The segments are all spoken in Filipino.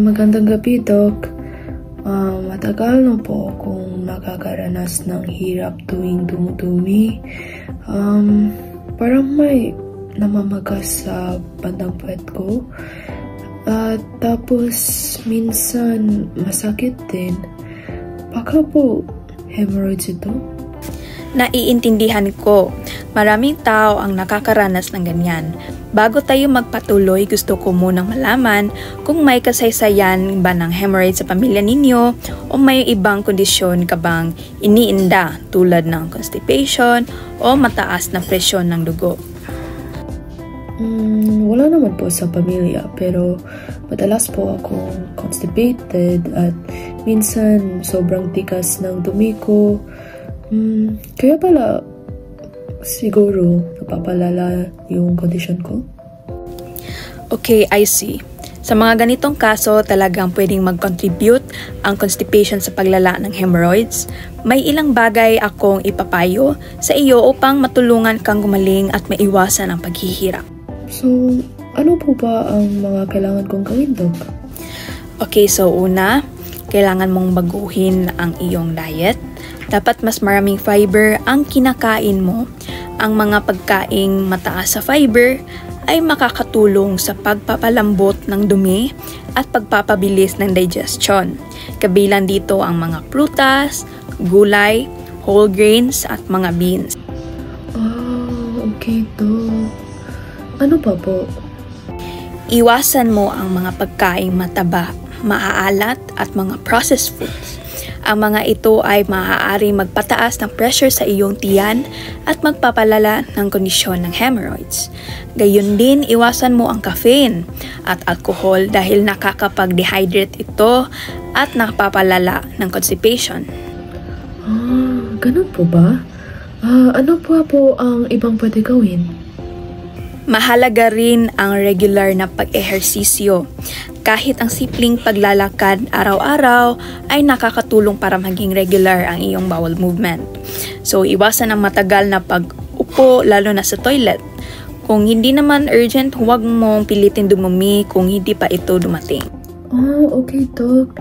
Magandang gabi, Doc. Matagal na po akong nakakaranas ng hirap tuwing dumudumi. Parang may namamagas sa bandang puwet ko. At tapos minsan masakit din. Baka po hemorrhoids ito? Naiintindihan ko. Maraming tao ang nakakaranas ng ganyan. Bago tayo magpatuloy, gusto ko munang malaman kung may kasaysayan ba ng hemorrhoids sa pamilya ninyo o may ibang kondisyon ka bang iniinda tulad ng constipation o mataas na presyon ng dugo. Wala naman po sa pamilya, pero madalas po akong constipated at minsan sobrang tikas ng dumi ko. Kaya pala siguro napapalala yung kondisyon ko. Okay, I see. Sa mga ganitong kaso, talagang pwedeng mag-contribute ang constipation sa paglala ng hemorrhoids. May ilang bagay akong ipapayo sa iyo upang matulungan kang gumaling at maiwasan ang paghihirap. So, ano po ba ang mga kailangan kong gawin, Doc? Okay, so una, kailangan mong baguhin ang iyong diet. Dapat mas maraming fiber ang kinakain mo. Ang mga pagkaing mataas sa fiber ay makakatulong sa pagpapalambot ng dumi at pagpapabilis ng digestion. Kabilang dito ang mga prutas, gulay, whole grains at mga beans. Okay to. Ano pa po? Iwasan mo ang mga pagkaing mataba, maaalat at mga processed foods. Ang mga ito ay maaaring magpataas ng pressure sa iyong tiyan at magpapalala ng kondisyon ng hemorrhoids. Gayun din, iwasan mo ang caffeine at alcohol dahil nakakapag-dehydrate ito at nakapapalala ng constipation. Ganun po ba? Ano po ang ibang pwede gawin? Mahalaga rin ang regular na pag-ehersisyo. Kahit ang simpleng paglalakad araw-araw ay nakakatulong para maging regular ang iyong bowel movement. So, iwasan ang matagal na pag-upo, lalo na sa toilet. Kung hindi naman urgent, huwag mong pilitin dumumi kung hindi pa ito dumating. Okay, Doc.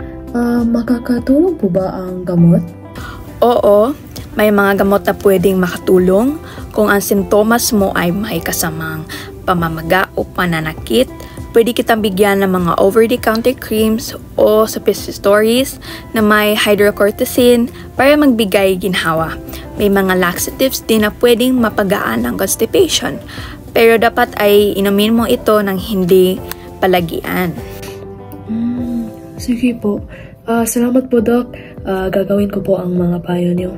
Makakatulong po ba ang gamot? Oo, may mga gamot na pwedeng makatulong kung ang sintomas mo ay may kasamang pamamaga o pananakit. Pwede kitang bigyan ng mga over-the-counter creams o suppositories na may hydrocortisone para magbigay ginhawa. May mga laxatives din na pwedeng mapagaan ang constipation, pero dapat ay inumin mo ito ng hindi palagian. Sige po. Salamat po, Doc. Gagawin ko po ang mga payo niyo.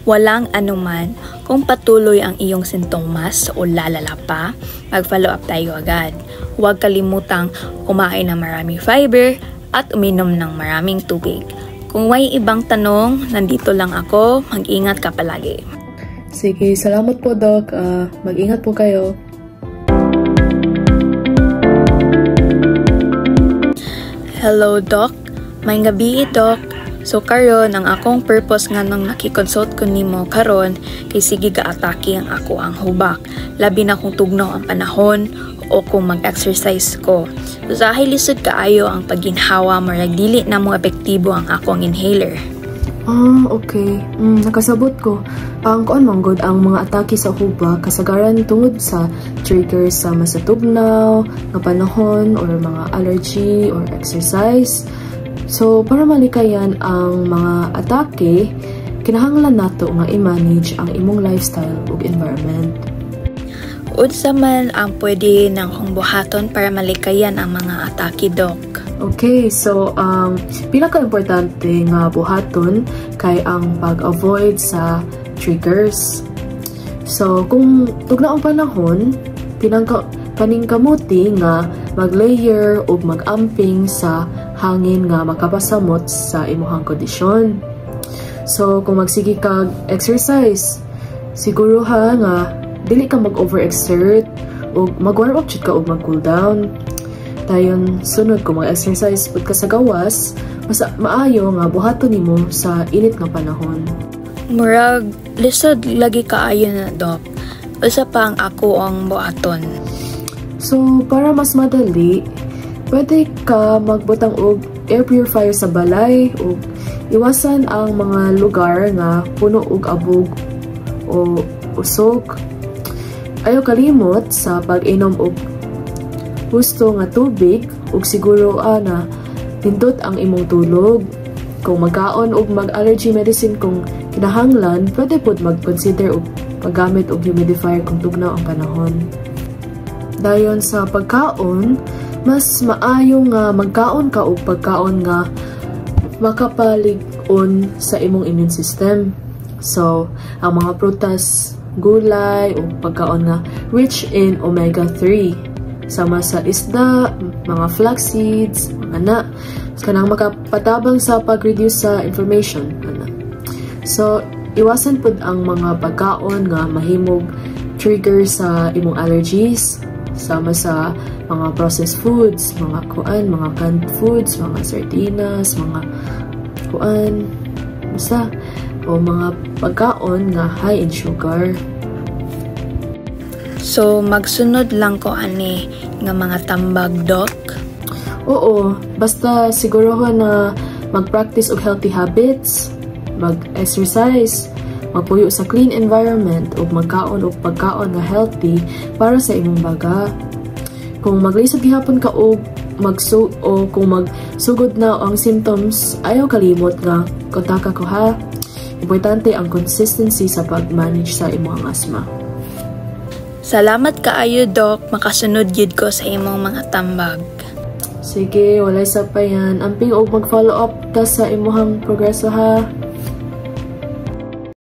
Walang anuman. Kung patuloy ang iyong sintomas o lalala pa, mag-follow up tayo agad. Huwag kalimutang kumain ng maraming fiber at uminom ng maraming tubig. Kung may ibang tanong, nandito lang ako. Mag-ingat ka palagi. Sige, salamat po, Doc. Mag-ingat po kayo. Hello, Doc. May gabi, Doc. So karon ang akong purpose nga nang nakikonsult ko nimo karon kay sige ga-atake ang ako ang hubak. Labi na kung tugnaw ang panahon o kung mag-exercise ko. Usahay lisod kaayo ang pagginhawa marag dili na mo epektibo ang akong inhaler. Okay. Nakasabot ko. Ang kuan manggod ang mga atake sa hubak kasagaran tungod sa triggers sa masatugnaw, nga panahon or mga allergy or exercise. So, para malikayan ang mga atake, kinahanglan nato nga i-manage ang imong lifestyle ug environment. Unsa man ang pwede nang kong buhaton para malikayan ang mga atake, Doc? Okay, so pinaka-importante nga buhaton kay ang pag-avoid sa triggers. So, kung tugnaong panahon, paningkamuti nga mag-layer o mag-amping sa hangin nga makapasamot sa imuhang kondisyon. So, kung magsige kag exercise, siguro nga dili ka mag-overexert o mag-warm up ka o mag-cool down. Dayon sunod kung mag-exercise pud ka sa gawas, mas maayo nga buhaton nimo sa init nga panahon. Murag lisod lagi kaayo na, Doc. Usa pa ang ako ang buhaton. So, para mas madali, pwede ka magbutang og air purifier sa balay ug iwasan ang mga lugar nga puno og abog o usok. Ayaw kalimot sa pag-inom og husto nga tubig ug siguro na nindot ang imong tulog. Kung magkaon og mag-allergy medicine kung kinahanglan, pwede pod mag-consider og paggamit og humidifier kung tugnaw ang panahon. Dayon sa pagkaon, mas maayo nga magkaon ka og pagkaon nga makapalig-on sa imong immune system. So, ang mga prutas, gulay o pagkaon nga rich in omega-3 sama sa isda, mga flax seeds, mga kanang makapatabang sa pag-reduce sa inflammation. So, iwasan pod ang mga pagkaon nga mahimog trigger sa imong allergies sama sa mga processed foods, mga canned foods, mga sardinas, mga o mga pagkaon nga high in sugar. So, magsunod lang ko ani nga mga tambag, Doc? Oo, basta sigurohon na mag-practice og healthy habits, mag-exercise, magpuyo sa clean environment ug magkaon og pagkaon nga healthy para sa imong baga. Kung maglisod gihapon ka og kung magsugod na ang symptoms, ayaw kalimot nga kontaka ko ha. Importante ang consistency sa pag-manage sa imong asthma. Salamat kaayo, Doc. Makasunod yun ko sa imong mga tambag. Sige, walay sa pa yan. Amping og mag-follow up ta sa imuhang progreso ha.